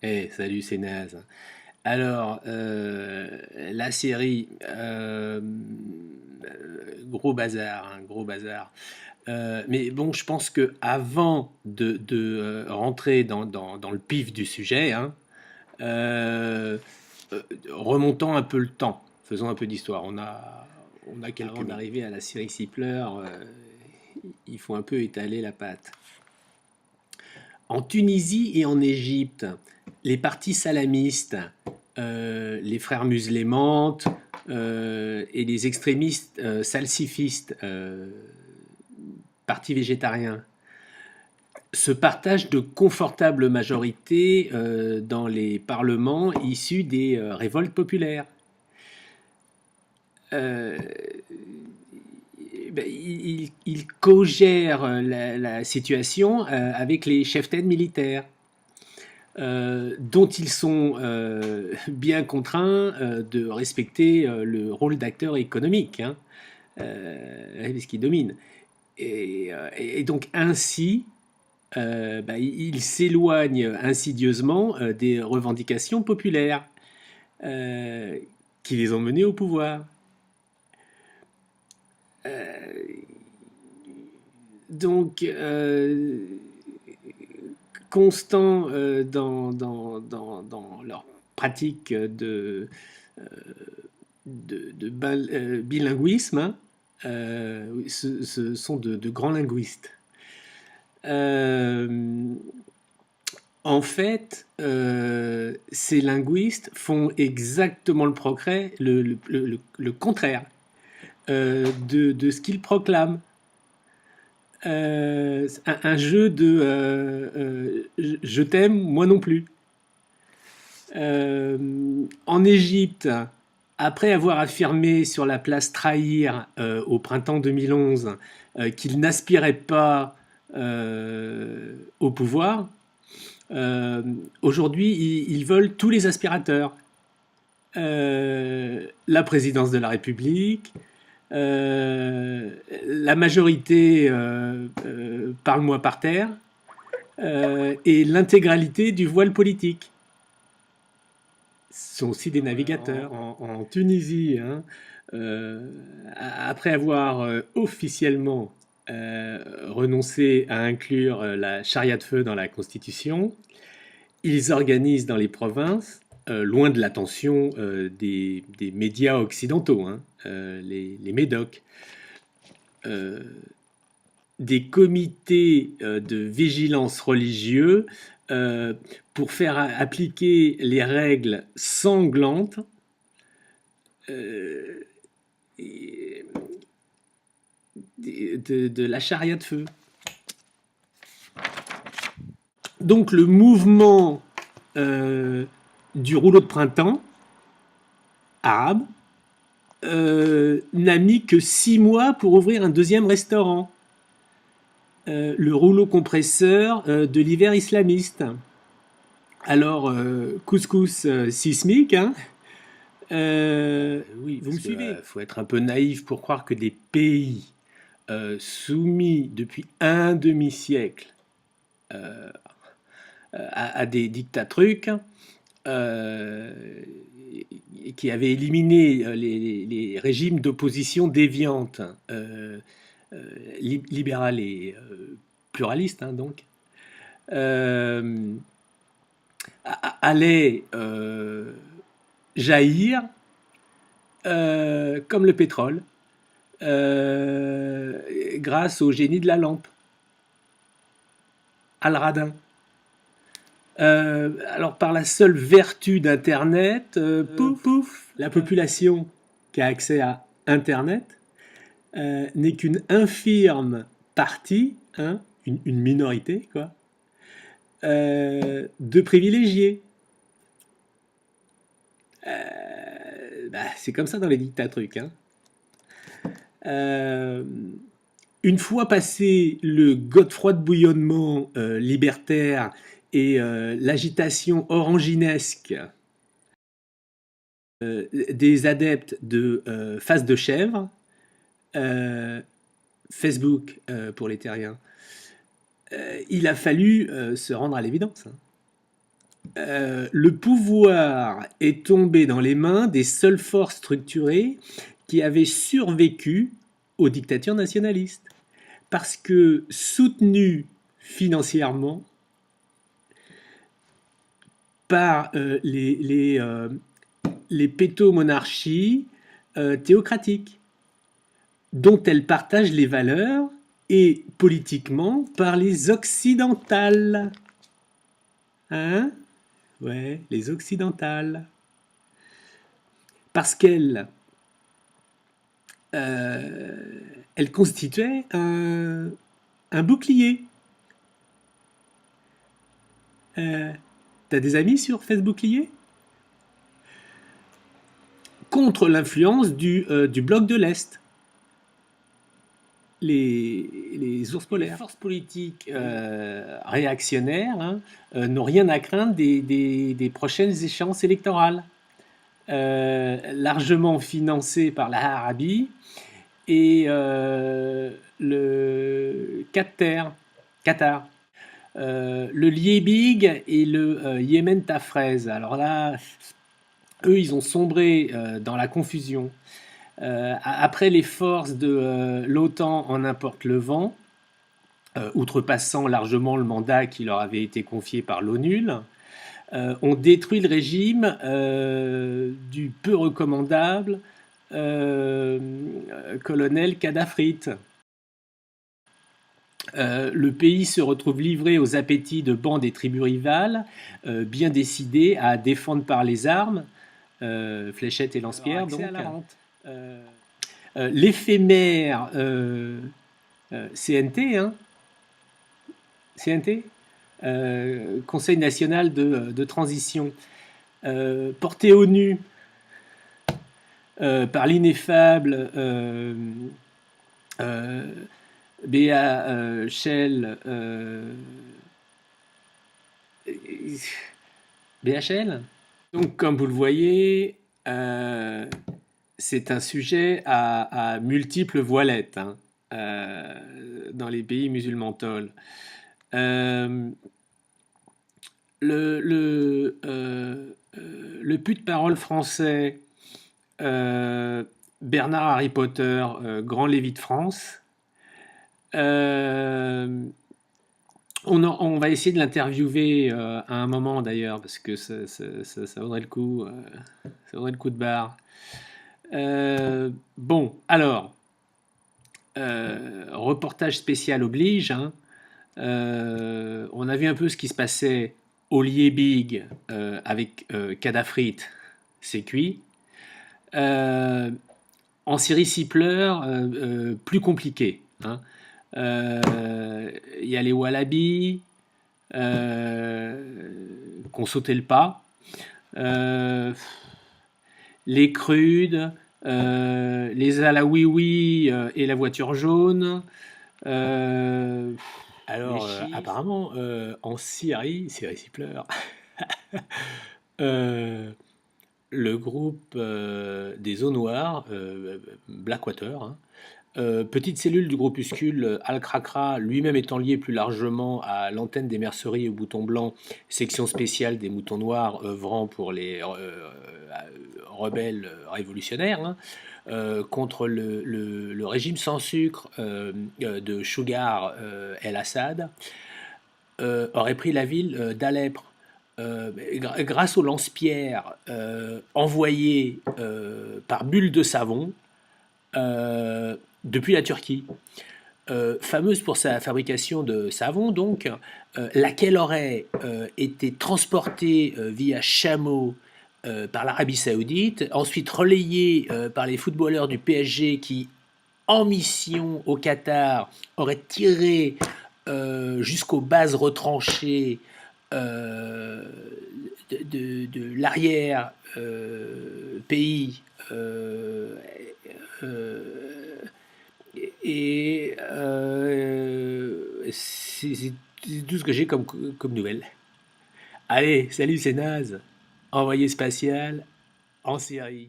Salut, c'est naze. Alors, la série, gros bazar, hein, gros bazar. Mais bon, je pense que avant de rentrer dans le pif du sujet, hein, euh, remontons un peu le temps, faisons un peu d'histoire. On a quelques Avant minutes. D'arriver à la série Sipler, il faut un peu étaler la pâte. En Tunisie et en Égypte, les partis salamistes, les frères musulmans et les extrémistes salsifistes, partis végétariens, se partagent de confortables majorités dans les parlements issus des révoltes populaires. Euh, ils co-gèrent la situation avec les cheftaines militaires. Dont ils sont bien contraints de respecter le rôle d'acteur économique, hein, puisqu'ils dominent. Et donc ainsi, ils s'éloignent insidieusement des revendications populaires euh, qui les ont menés au pouvoir. Donc, constant dans leur pratique de bilinguisme, hein, ce sont de grands linguistes. Euh, En fait, ces linguistes font exactement le progrès, le contraire de ce qu'ils proclament. Un jeu de je t'aime, moi non plus. En Égypte, après avoir affirmé sur la place Trahir au printemps 2011 qu'il n'aspirait pas au pouvoir, aujourd'hui ils veulent tous les aspirateurs. La présidence de la République, la majorité parle-moi par terre, et l'intégralité du voile politique. Ce sont aussi des navigateurs. En Tunisie, hein, après avoir officiellement renoncé à inclure la charia de feu dans la Constitution, ils organisent dans les provinces, loin de l'attention des médias occidentaux, hein, les médocs, euh, des comités de vigilance religieux pour faire appliquer les règles sanglantes euh, de la charia de feu. Donc le mouvement du rouleau de printemps arabe n'a mis que 6 mois pour ouvrir un deuxième restaurant. Le rouleau compresseur de l'hiver islamiste. Alors, couscous sismique, hein, oui, vous me suivez. Il faut être un peu naïf pour croire que des pays soumis depuis un demi-siècle à des dictatrucs euh, qui avaient éliminé les régimes d'opposition déviante, libérales et pluralistes, hein, donc, euh, allaient jaillir comme le pétrole grâce au génie de la lampe, Al-Radin. Alors par la seule vertu d'Internet, pouf, pouf, la population qui a accès à Internet n'est qu'une infirme partie, hein, une minorité, quoi, de privilégiés. C'est comme ça dans les dictatrucs, hein. Euh, une fois passé le Godefroy de bouillonnement libertaire et l'agitation oranginesque des adeptes de face de chèvre, euh, Facebook pour les terriens, il a fallu se rendre à l'évidence, hein. le pouvoir est tombé dans les mains des seules forces structurées qui avaient survécu aux dictatures nationalistes. Parce que soutenues financièrement par les pétomonarchies théocratiques, dont elles partagent les valeurs, et politiquement par les occidentales. Hein? Ouais, les occidentales. Parce elles constituaient un bouclier. T'as des amis sur Facebooklier? Contre l'influence du bloc de l'Est. Les ours polaires. Les forces politiques réactionnaires n'ont rien à craindre des prochaines échéances électorales, largement financées par la Arabie et le Qatar. Le Liebig et le Yémen Tafrez. Alors là, eux, ils ont sombré dans la confusion. Après les forces de l'OTAN en importe le vent, outrepassant largement le mandat qui leur avait été confié par l'ONU, ont détruit le régime du peu recommandable colonel Kadhafi. Le pays se retrouve livré aux appétits de bandes et tribus rivales, bien décidées à défendre par les armes, fléchettes et lance-pierres, donc l'éphémère CNT, CNT, Conseil national de transition, porté au nu par l'ineffable Béa Shell, BHL. Donc, comme vous le voyez, c'est un sujet à multiples voilettes dans les pays musulmans-tolls. Le pute-parole français Bernard Harry Potter, grand Lévy de France, on va essayer de l'interviewer à un moment d'ailleurs, parce que ça vaudrait le coup, ça vaudrait le coup de barre. Bon, alors, reportage spécial oblige. On a vu un peu ce qui se passait au Liebig avec Kadhafi, c'est cuit. En Syrie Sipler, plus compliqué. Il y a les Wallabis qu'on sauté le pas, les Crudes, les Alaouiouis et la voiture jaune. Alors, apparemment, en Syrie Sipler, le groupe des eaux noires, Blackwater, petite cellule du groupuscule Al-Krakra, lui-même étant lié plus largement à l'antenne des merceries au bouton blanc, section spéciale des moutons noirs œuvrant pour les rebelles révolutionnaires, contre le régime sans sucre de Sugar el-Assad, aurait pris la ville d'Alep. Grâce aux lance-pierres envoyés par bulles de savon depuis la Turquie, fameuse pour sa fabrication de savon, donc, laquelle aurait été transportée via chameau par l'Arabie Saoudite, ensuite relayée par les footballeurs du PSG qui, en mission au Qatar, auraient tiré jusqu'aux bases retranchées de l'arrière pays et c'est tout ce que j'ai comme nouvelle. Allez, salut, c'est naze. Envoyé spatial en Syrie.